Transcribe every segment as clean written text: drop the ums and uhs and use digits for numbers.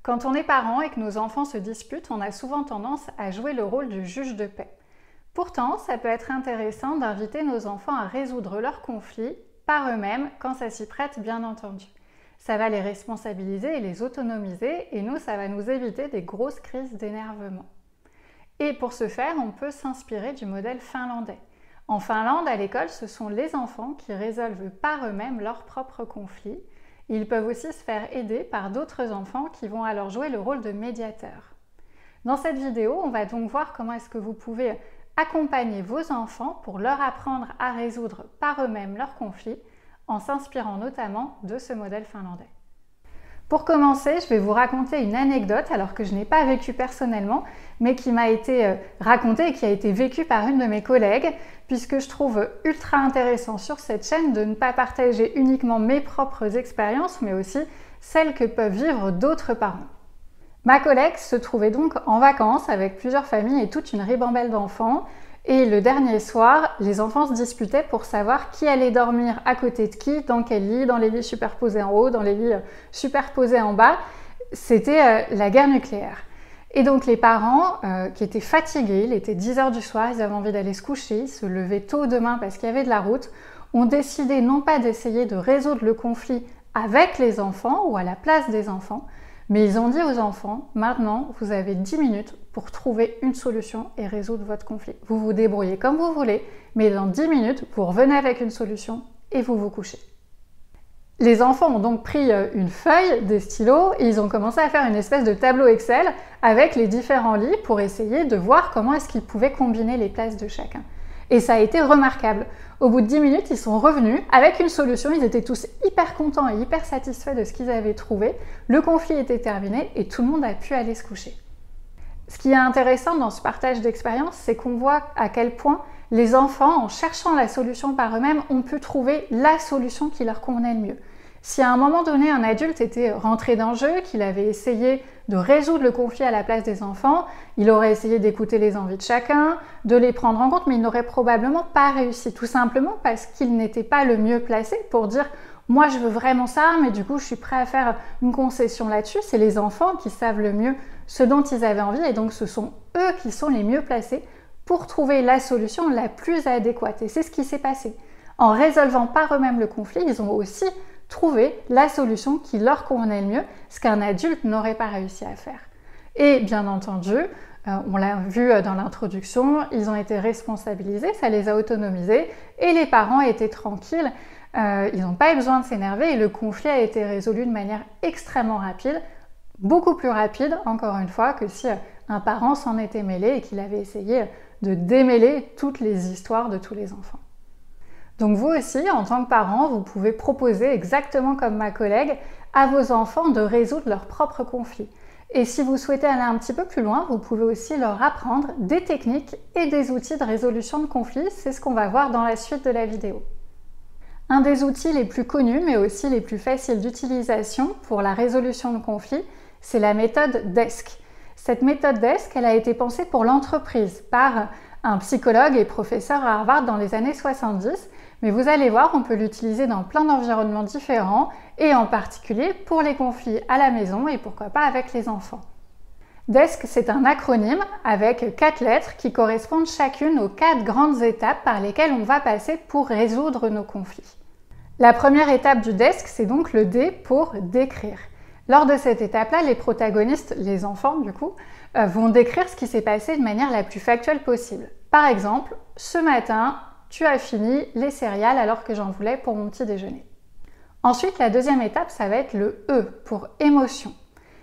Quand on est parent et que nos enfants se disputent, on a souvent tendance à jouer le rôle du juge de paix. Pourtant, ça peut être intéressant d'inviter nos enfants à résoudre leurs conflits par eux-mêmes quand ça s'y prête, bien entendu. Ça va les responsabiliser et les autonomiser et nous, ça va nous éviter des grosses crises d'énervement. Et pour ce faire, on peut s'inspirer du modèle finlandais. En Finlande, à l'école, ce sont les enfants qui résolvent par eux-mêmes leurs propres conflits. Ils peuvent aussi se faire aider par d'autres enfants qui vont alors jouer le rôle de médiateur. Dans cette vidéo, on va donc voir comment est-ce que vous pouvez accompagner vos enfants pour leur apprendre à résoudre par eux-mêmes leurs conflits en s'inspirant notamment de ce modèle finlandais. Pour commencer, je vais vous raconter une anecdote, alors que je n'ai pas vécu personnellement, mais qui m'a été racontée et qui a été vécue par une de mes collègues, puisque je trouve ultra intéressant sur cette chaîne de ne pas partager uniquement mes propres expériences, mais aussi celles que peuvent vivre d'autres parents. Ma collègue se trouvait donc en vacances avec plusieurs familles et toute une ribambelle d'enfants. Et le dernier soir, les enfants se disputaient pour savoir qui allait dormir à côté de qui, dans quel lit, dans les lits superposés en haut, dans les lits superposés en bas. C'était la guerre nucléaire. Et donc les parents, qui étaient fatigués, il était 10 h du soir, ils avaient envie d'aller se coucher, se lever tôt demain parce qu'il y avait de la route, ont décidé non pas d'essayer de résoudre le conflit avec les enfants ou à la place des enfants, mais ils ont dit aux enfants, maintenant vous avez 10 minutes pour trouver une solution et résoudre votre conflit. Vous vous débrouillez comme vous voulez, mais dans 10 minutes, vous revenez avec une solution et vous vous couchez. Les enfants ont donc pris une feuille, des stylos, et ils ont commencé à faire une espèce de tableau Excel avec les différents lits pour essayer de voir comment est-ce qu'ils pouvaient combiner les places de chacun. Et ça a été remarquable. Au bout de 10 minutes, ils sont revenus avec une solution. Ils étaient tous hyper contents et hyper satisfaits de ce qu'ils avaient trouvé. Le conflit était terminé et tout le monde a pu aller se coucher. Ce qui est intéressant dans ce partage d'expérience, c'est qu'on voit à quel point les enfants, en cherchant la solution par eux-mêmes, ont pu trouver la solution qui leur convenait le mieux. Si à un moment donné, un adulte était rentré dans le jeu, qu'il avait essayé de résoudre le conflit à la place des enfants, il aurait essayé d'écouter les envies de chacun, de les prendre en compte, mais il n'aurait probablement pas réussi, tout simplement parce qu'il n'était pas le mieux placé pour dire « moi je veux vraiment ça, mais du coup je suis prêt à faire une concession là-dessus ». C'est les enfants qui savent le mieux ce dont ils avaient envie et donc ce sont eux qui sont les mieux placés pour trouver la solution la plus adéquate. Et c'est ce qui s'est passé. En résolvant par eux-mêmes le conflit, ils ont aussi trouvé la solution qui leur convenait le mieux, ce qu'un adulte n'aurait pas réussi à faire. Et bien entendu, on l'a vu dans l'introduction, ils ont été responsabilisés, ça les a autonomisés et les parents étaient tranquilles, ils n'ont pas eu besoin de s'énerver et le conflit a été résolu de manière extrêmement rapide, beaucoup plus rapide, encore une fois, que si un parent s'en était mêlé et qu'il avait essayé de démêler toutes les histoires de tous les enfants. Donc vous aussi, en tant que parent, vous pouvez proposer, exactement comme ma collègue, à vos enfants de résoudre leurs propres conflits. Et si vous souhaitez aller un petit peu plus loin, vous pouvez aussi leur apprendre des techniques et des outils de résolution de conflits. C'est ce qu'on va voir dans la suite de la vidéo. Un des outils les plus connus, mais aussi les plus faciles d'utilisation pour la résolution de conflits, c'est la méthode DESC. Cette méthode DESC, elle a été pensée pour l'entreprise par un psychologue et professeur à Harvard dans les années 70. Mais vous allez voir, on peut l'utiliser dans plein d'environnements différents et en particulier pour les conflits à la maison et pourquoi pas avec les enfants. DESC, c'est un acronyme avec 4 lettres qui correspondent chacune aux 4 grandes étapes par lesquelles on va passer pour résoudre nos conflits. La première étape du DESC, c'est donc le D pour décrire. Lors de cette étape-là, les protagonistes, les enfants du coup, vont décrire ce qui s'est passé de manière la plus factuelle possible. Par exemple, ce matin, tu as fini les céréales alors que j'en voulais pour mon petit déjeuner. Ensuite, la deuxième étape, ça va être le E pour émotion.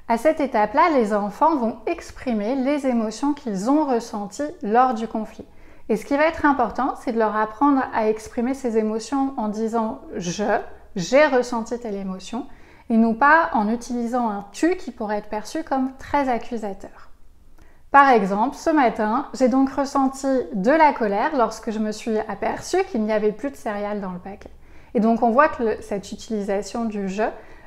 À cette étape-là, les enfants vont exprimer les émotions qu'ils ont ressenties lors du conflit. Et ce qui va être important, c'est de leur apprendre à exprimer ces émotions en disant « j'ai ressenti telle émotion » et non pas en utilisant un « tu » qui pourrait être perçu comme très accusateur. Par exemple, ce matin, j'ai donc ressenti de la colère lorsque je me suis aperçue qu'il n'y avait plus de céréales dans le paquet. Et donc on voit que cette utilisation du « je »,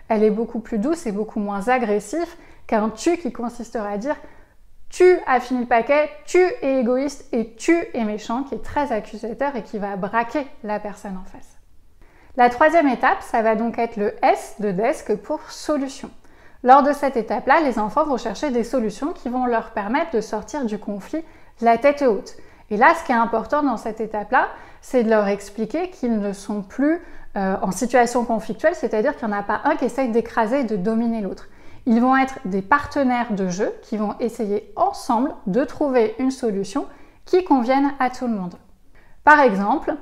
elle est beaucoup plus douce et beaucoup moins agressive qu'un « tu » qui consisterait à dire « tu as fini le paquet, tu es égoïste et tu es méchant » qui est très accusateur et qui va braquer la personne en face. La troisième étape, ça va donc être le S de DESC pour solution. Lors de cette étape-là, les enfants vont chercher des solutions qui vont leur permettre de sortir du conflit la tête haute. Et là, ce qui est important dans cette étape-là, c'est de leur expliquer qu'ils ne sont plus en situation conflictuelle, c'est-à-dire qu'il n'y en a pas un qui essaye d'écraser et de dominer l'autre. Ils vont être des partenaires de jeu qui vont essayer ensemble de trouver une solution qui convienne à tout le monde. Par exemple,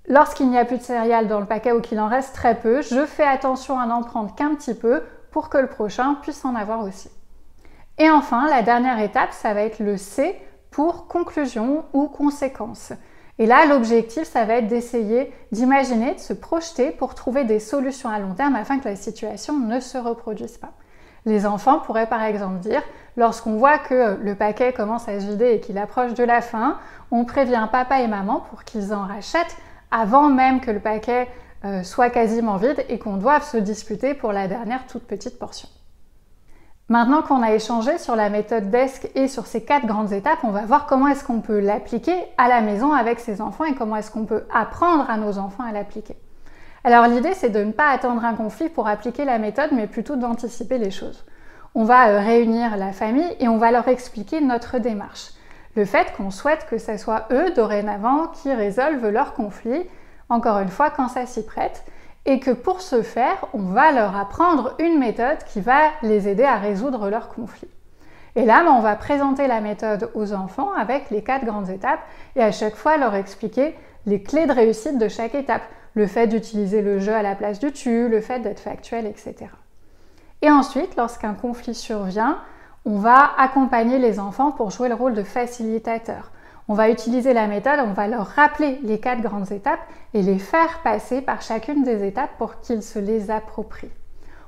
lorsqu'il n'y a plus de céréales dans le paquet ou qu'il en reste très peu, je fais attention à n'en prendre qu'un petit peu pour que le prochain puisse en avoir aussi. Et enfin, la dernière étape, ça va être le C pour conclusion ou conséquence. Et là, l'objectif, ça va être d'essayer d'imaginer, de se projeter pour trouver des solutions à long terme afin que la situation ne se reproduise pas. Les enfants pourraient par exemple dire, lorsqu'on voit que le paquet commence à se vider et qu'il approche de la fin, on prévient papa et maman pour qu'ils en rachètent avant même que le paquet soit quasiment vide et qu'on doive se disputer pour la dernière toute petite portion. Maintenant qu'on a échangé sur la méthode DESC et sur ces 4 grandes étapes, on va voir comment est-ce qu'on peut l'appliquer à la maison avec ses enfants et comment est-ce qu'on peut apprendre à nos enfants à l'appliquer. Alors l'idée, c'est de ne pas attendre un conflit pour appliquer la méthode, mais plutôt d'anticiper les choses. On va réunir la famille et on va leur expliquer notre démarche. Le fait qu'on souhaite que ce soit eux, dorénavant, qui résolvent leurs conflits, encore une fois, quand ça s'y prête, et que pour ce faire, on va leur apprendre une méthode qui va les aider à résoudre leurs conflits. Et là, on va présenter la méthode aux enfants avec les 4 grandes étapes et à chaque fois leur expliquer les clés de réussite de chaque étape. Le fait d'utiliser le jeu à la place du tu, le fait d'être factuel, etc. Et ensuite, lorsqu'un conflit survient, on va accompagner les enfants pour jouer le rôle de facilitateur. On va utiliser la méthode, on va leur rappeler les 4 grandes étapes et les faire passer par chacune des étapes pour qu'ils se les approprient.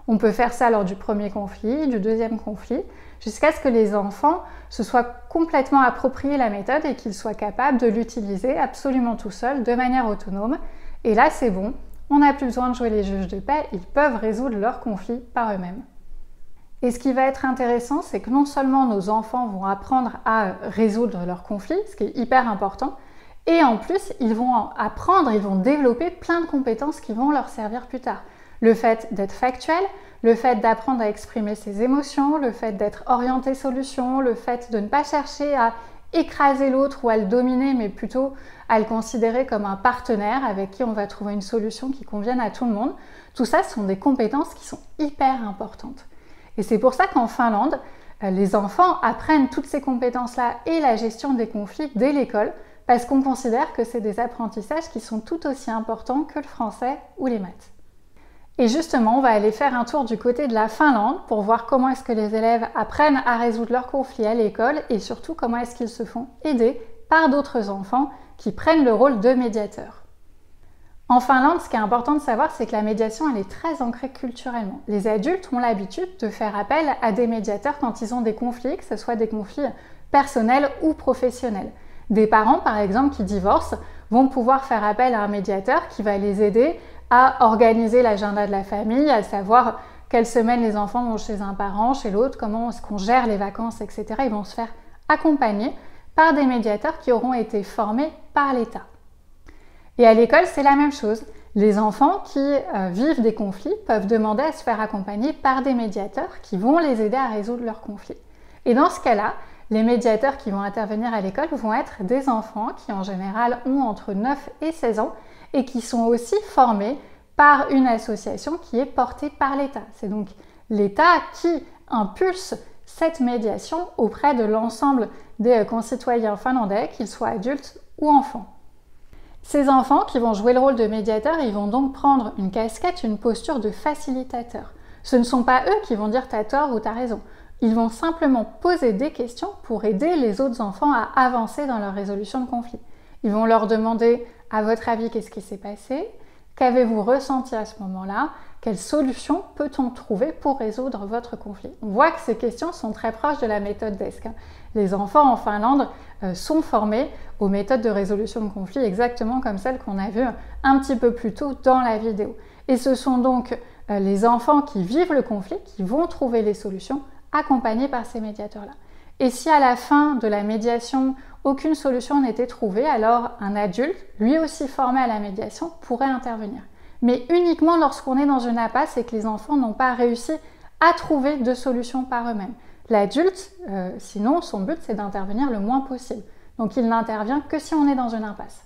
On peut faire ça lors du premier conflit, du deuxième conflit, jusqu'à ce que les enfants se soient complètement appropriés la méthode et qu'ils soient capables de l'utiliser absolument tout seuls, de manière autonome. Et là, c'est bon, on n'a plus besoin de jouer les juges de paix, ils peuvent résoudre leurs conflits par eux-mêmes. Et ce qui va être intéressant, c'est que non seulement nos enfants vont apprendre à résoudre leurs conflits, ce qui est hyper important, et en plus, ils vont apprendre, ils vont développer plein de compétences qui vont leur servir plus tard. Le fait d'être factuel, le fait d'apprendre à exprimer ses émotions, le fait d'être orienté solution, le fait de ne pas chercher à écraser l'autre ou à le dominer, mais plutôt à le considérer comme un partenaire avec qui on va trouver une solution qui convienne à tout le monde. Tout ça, ce sont des compétences qui sont hyper importantes. Et c'est pour ça qu'en Finlande, les enfants apprennent toutes ces compétences-là et la gestion des conflits dès l'école, parce qu'on considère que c'est des apprentissages qui sont tout aussi importants que le français ou les maths. Et justement, on va aller faire un tour du côté de la Finlande pour voir comment est-ce que les élèves apprennent à résoudre leurs conflits à l'école et surtout comment est-ce qu'ils se font aider par d'autres enfants qui prennent le rôle de médiateurs. En Finlande, ce qui est important de savoir, c'est que la médiation, elle est très ancrée culturellement. Les adultes ont l'habitude de faire appel à des médiateurs quand ils ont des conflits, que ce soit des conflits personnels ou professionnels. Des parents, par exemple, qui divorcent, vont pouvoir faire appel à un médiateur qui va les aider à organiser l'agenda de la famille, à savoir quelle semaine les enfants vont chez un parent, chez l'autre, comment est-ce qu'on gère les vacances, etc. Ils vont se faire accompagner par des médiateurs qui auront été formés par l'État. Et à l'école, c'est la même chose. Les enfants qui vivent des conflits peuvent demander à se faire accompagner par des médiateurs qui vont les aider à résoudre leurs conflits. Et dans ce cas-là, les médiateurs qui vont intervenir à l'école vont être des enfants qui en général ont entre 9 et 16 ans et qui sont aussi formés par une association qui est portée par l'État. C'est donc l'État qui impulse cette médiation auprès de l'ensemble des concitoyens finlandais, qu'ils soient adultes ou enfants. Ces enfants qui vont jouer le rôle de médiateur, ils vont donc prendre une casquette, une posture de facilitateur. Ce ne sont pas eux qui vont dire t'as tort ou t'as raison. Ils vont simplement poser des questions pour aider les autres enfants à avancer dans leur résolution de conflit. Ils vont leur demander, à votre avis, qu'est-ce qui s'est passé? Qu'avez-vous ressenti à ce moment-là? Quelle solution peut-on trouver pour résoudre votre conflit? On voit que ces questions sont très proches de la méthode DESC. Les enfants en Finlande sont formés aux méthodes de résolution de conflits exactement comme celles qu'on a vues un petit peu plus tôt dans la vidéo. Et ce sont donc les enfants qui vivent le conflit qui vont trouver les solutions accompagnés par ces médiateurs-là. Et si à la fin de la médiation, aucune solution n'était trouvée, alors un adulte, lui aussi formé à la médiation, pourrait intervenir. Mais uniquement lorsqu'on est dans une impasse et que les enfants n'ont pas réussi à trouver de solutions par eux-mêmes. L'adulte, sinon, son but, c'est d'intervenir le moins possible. Donc il n'intervient que si on est dans une impasse.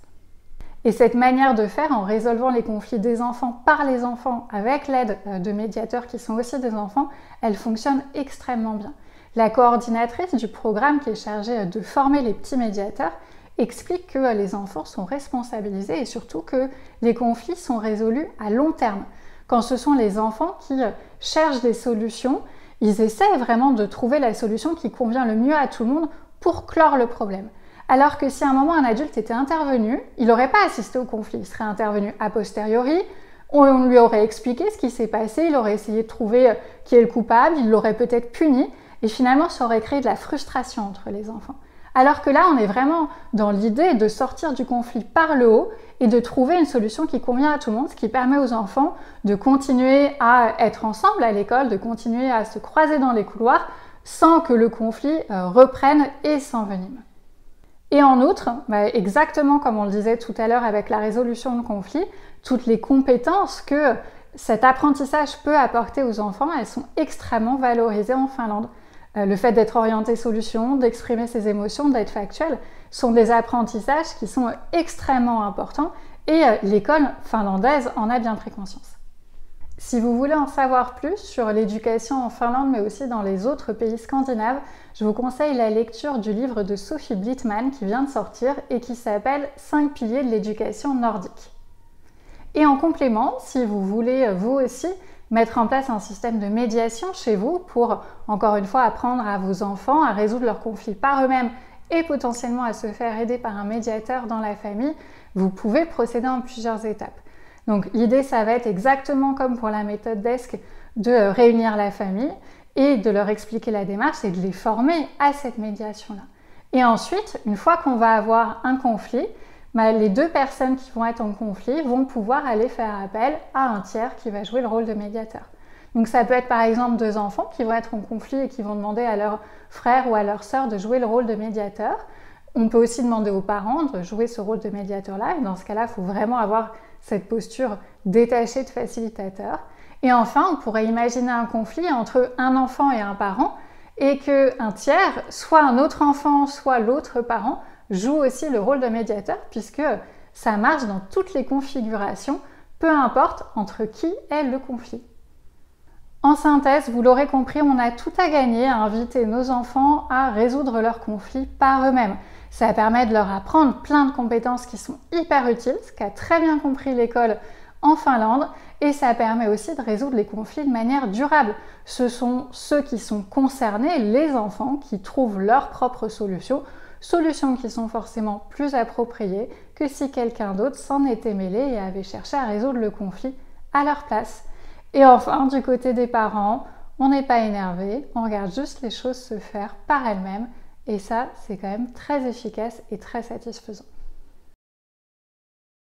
Et cette manière de faire, en résolvant les conflits des enfants par les enfants, avec l'aide de médiateurs qui sont aussi des enfants, elle fonctionne extrêmement bien. La coordinatrice du programme qui est chargée de former les petits médiateurs explique que les enfants sont responsabilisés et surtout que les conflits sont résolus à long terme. Quand ce sont les enfants qui cherchent des solutions, ils essaient vraiment de trouver la solution qui convient le mieux à tout le monde pour clore le problème. Alors que si à un moment un adulte était intervenu, il n'aurait pas assisté au conflit, il serait intervenu a posteriori, on lui aurait expliqué ce qui s'est passé, il aurait essayé de trouver qui est le coupable, il l'aurait peut-être puni, et finalement ça aurait créé de la frustration entre les enfants. Alors que là, on est vraiment dans l'idée de sortir du conflit par le haut et de trouver une solution qui convient à tout le monde, ce qui permet aux enfants de continuer à être ensemble à l'école, de continuer à se croiser dans les couloirs sans que le conflit reprenne et s'envenime. Et en outre, exactement comme on le disait tout à l'heure avec la résolution de conflits, toutes les compétences que cet apprentissage peut apporter aux enfants, elles sont extrêmement valorisées en Finlande. Le fait d'être orienté solution, d'exprimer ses émotions, d'être factuel, sont des apprentissages qui sont extrêmement importants et l'école finlandaise en a bien pris conscience. Si vous voulez en savoir plus sur l'éducation en Finlande, mais aussi dans les autres pays scandinaves, je vous conseille la lecture du livre de Sophie Blittman qui vient de sortir et qui s'appelle « 5 piliers de l'éducation nordique ». Et en complément, si vous voulez vous aussi mettre en place un système de médiation chez vous pour, encore une fois, apprendre à vos enfants à résoudre leurs conflits par eux-mêmes et potentiellement à se faire aider par un médiateur dans la famille, vous pouvez procéder en plusieurs étapes. Donc l'idée, ça va être exactement comme pour la méthode DESC de réunir la famille et de leur expliquer la démarche et de les former à cette médiation-là. Et ensuite, une fois qu'on va avoir un conflit, les deux personnes qui vont être en conflit vont pouvoir aller faire appel à un tiers qui va jouer le rôle de médiateur. Donc ça peut être par exemple deux enfants qui vont être en conflit et qui vont demander à leur frère ou à leur sœur de jouer le rôle de médiateur. On peut aussi demander aux parents de jouer ce rôle de médiateur-là, et dans ce cas-là, il faut vraiment avoir cette posture détachée de facilitateur. Et enfin, on pourrait imaginer un conflit entre un enfant et un parent, et qu'un tiers, soit un autre enfant, soit l'autre parent, joue aussi le rôle de médiateur, puisque ça marche dans toutes les configurations, peu importe entre qui est le conflit. En synthèse, vous l'aurez compris, on a tout à gagner à inviter nos enfants à résoudre leurs conflits par eux-mêmes. Ça permet de leur apprendre plein de compétences qui sont hyper utiles, ce qu'a très bien compris l'école en Finlande, et ça permet aussi de résoudre les conflits de manière durable. Ce sont ceux qui sont concernés, les enfants, qui trouvent leurs propres solutions qui sont forcément plus appropriées que si quelqu'un d'autre s'en était mêlé et avait cherché à résoudre le conflit à leur place. Et enfin, du côté des parents, on n'est pas énervé, on regarde juste les choses se faire par elles-mêmes, et ça, c'est quand même très efficace et très satisfaisant.